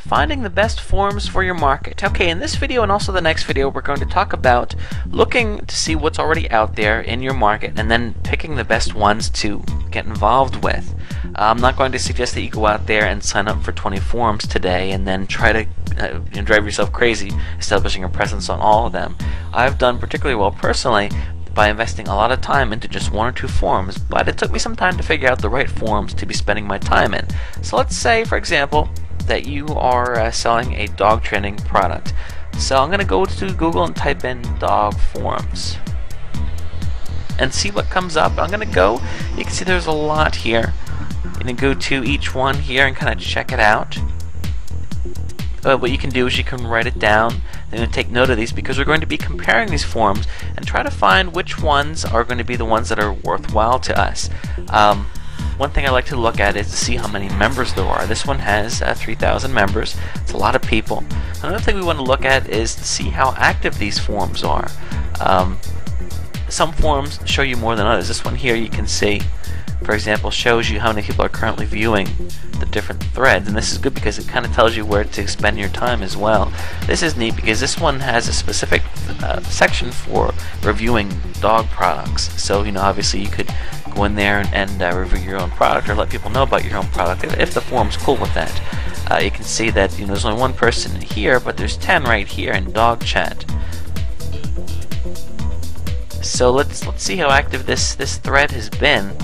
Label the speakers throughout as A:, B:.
A: finding the best forums for your market. Okay, in this video and also the next video, we're going to talk about looking to see what's already out there in your market and then picking the best ones to get involved with. I'm not going to suggest that you go out there and sign up for 20 forums today and then try to drive yourself crazy establishing a presence on all of them. I've done particularly well personally by investing a lot of time into just one or two forums, but it took me some time to figure out the right forums to be spending my time in. So let's say, for example, that you are selling a dog training product. So I'm going to go to Google and type in dog forums and see what comes up. I'm going to go, you can see there's a lot here. You can go to each one here and kind of check it out. What you can do is you can write it down and take note of these, because we're going to be comparing these forums and try to find which ones are going to be the ones that are worthwhile to us. One thing I like to look at is to see how many members there are. This one has 3,000 members. It's a lot of people. Another thing we want to look at is to see how active these forums are. Some forums show you more than others. This one here, you can see, for example, shows you how many people are currently viewing the different threads, and this is good because it kind of tells you where to spend your time as well. This is neat because this one has a specific section for reviewing dog products. So, obviously you could go in there and review your own product or let people know about your own product if the forum's cool with that. You can see that there's only one person here, but there's 10 right here in dog chat. So let's see how active this thread has been.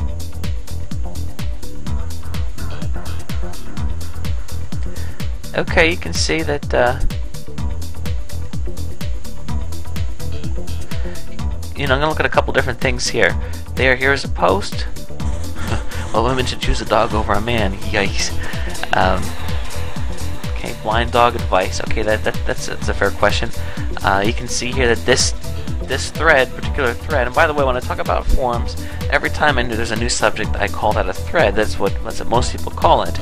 A: Okay, you can see that I'm going to look at a couple different things here. Here's a post. Well, women should choose a dog over a man. Yikes. Okay, blind dog advice. Okay, that's a fair question. You can see here that this particular thread, and by the way, when I talk about forums, every time there's a new subject, I call that a thread. That's what most people call it.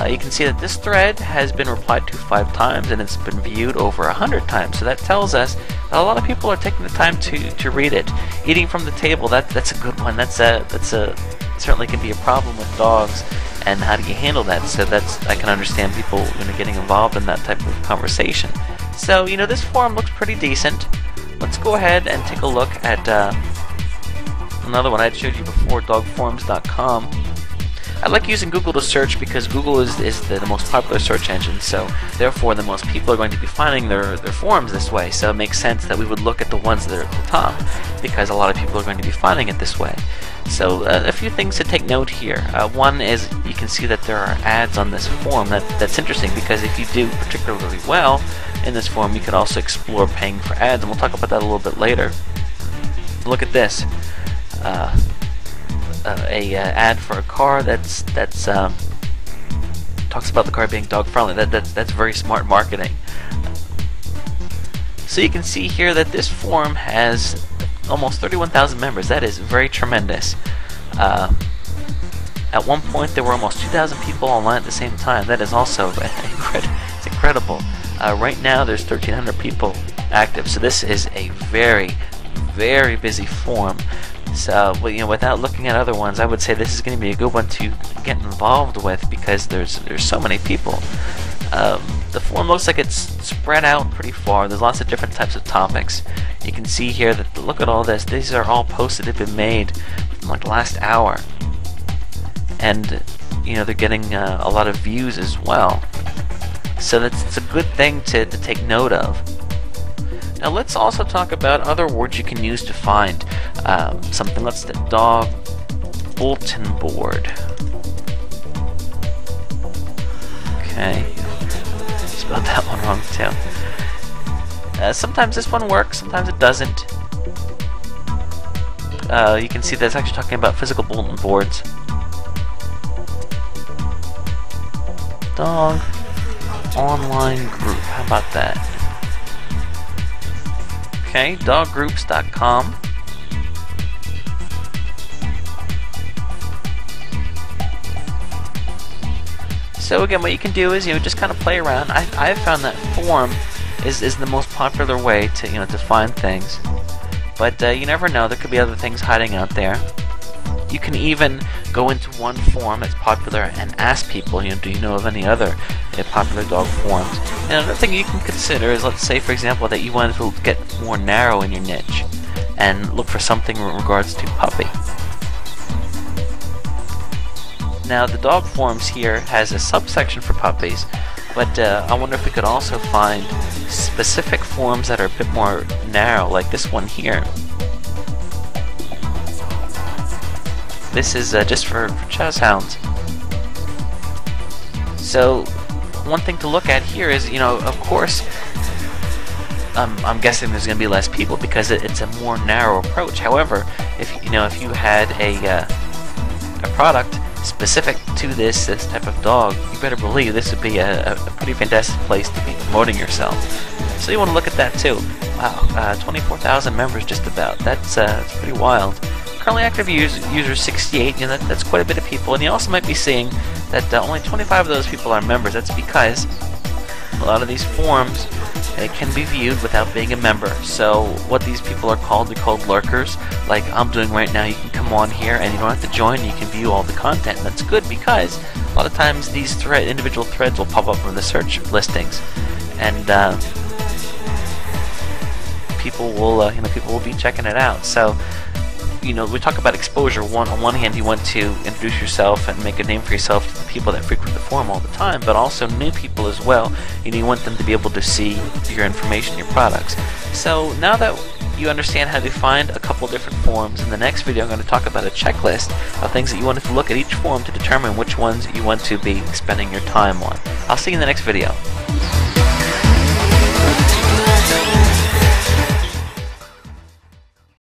A: You can see that this thread has been replied to 5 times and it's been viewed over 100 times. So that tells us that a lot of people are taking the time to read it. Eating from the table, that's a good one. That's certainly can be a problem with dogs. And how do you handle that? So I can understand people getting involved in that type of conversation. So this forum looks pretty decent. Let's go ahead and take a look at another one I had showed you before, dogforums.com. I like using Google to search because Google is the most popular search engine, so therefore the most people are going to be finding their forums this way. So it makes sense that we would look at the ones that are at the top, because a lot of people are going to be finding it this way. So a few things to take note here. One is you can see that there are ads on this forum. That's interesting, because if you do particularly well in this forum, you can also explore paying for ads, and we'll talk about that a little bit later. Look at this. Ad for a car that's talks about the car being dog friendly. That's very smart marketing. So you can see here that this forum has almost 31,000 members. That is very tremendous. At one point there were almost 2,000 people online at the same time. That is also it's incredible. Right now there's 1,300 people active. So this is a very, very busy forum. So, without looking at other ones, I would say this is going to be a good one to get involved with, because there's so many people. The forum looks like it's spread out pretty far. There's lots of different types of topics. You can see here that, look at all this. These are all posts that have been made in like the last hour. And, they're getting a lot of views as well. So it's a good thing to take note of. Now let's also talk about other words you can use to find something. Let's say dog bulletin board. Okay, spelled that one wrong too. Sometimes this one works, sometimes it doesn't. You can see that's actually talking about physical bulletin boards. Dog online group. How about that? Okay, doggroups.com. So again, what you can do is just kind of play around. I've found that forum is the most popular way to to find things, but you never know. There could be other things hiding out there. You can even go into one forum that's popular and ask people, do you know of any other popular dog forums? And another thing you can consider is, let's say, for example, that you wanted to get more narrow in your niche and look for something in regards to puppy. Now, the dog forums here has a subsection for puppies, but I wonder if we could also find specific forums that are a bit more narrow, like this one here. This is just for Chaz Hounds. So, one thing to look at here is, of course, I'm guessing there's going to be less people because it's a more narrow approach. However, if you had a product specific to this type of dog, you better believe this would be a pretty fantastic place to be promoting yourself. So you want to look at that too. Wow, 24,000 members just about. That's pretty wild. Currently active users 68, that's quite a bit of people, and you also might be seeing that only 25 of those people are members. That's because a lot of these forums can be viewed without being a member. So what these people are called, they're called lurkers, like I'm doing right now. You can come on here and you don't have to join, you can view all the content, and that's good because a lot of times these individual threads will pop up in the search listings, and people will be checking it out. So we talk about exposure. On one hand, you want to introduce yourself and make a name for yourself to the people that frequent the forum all the time, but also new people as well. You want them to be able to see your information, your products. So now that you understand how to find a couple different forums, in the next video I'm going to talk about a checklist of things that you want to look at each forum to determine which ones you want to be spending your time on. I'll see you in the next video.